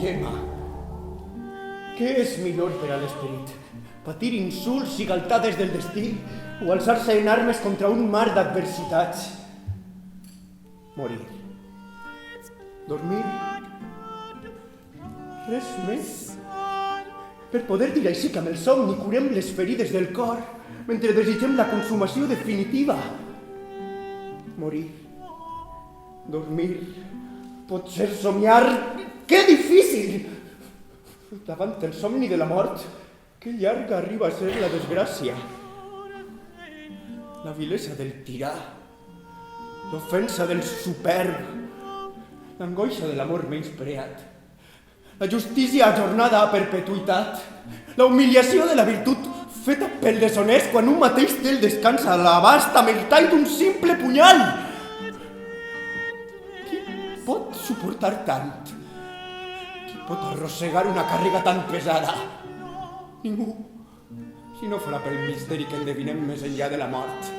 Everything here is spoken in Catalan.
extrema. Què és millor per a l'esperit? Patir insults i galtades del destí o alçar-se en armes contra un mar d'adversitats? Morir. Dormir. Res més. Per poder dir així que amb el somni curem les ferides del cor mentre desitgem la consumació definitiva. Morir. Dormir. Potser somiar. Que difícil! Davant el somni de la mort, que llarga arriba a ser la desgràcia. La vilesa del tirà, l'ofensa del superb, l'angoixa de l'amor menyspreat, la justícia ajornada a perpetuïtat, la humiliació de la virtut feta pel deshonest quan un mateix té el descans a l'abast amb el tall d'un simple punyal. Qui pot suportar tant? Qui pot arrossegar una càrrega tan pesada? Ningú, si no farà pel misteri que endevinem més enllà de la mort.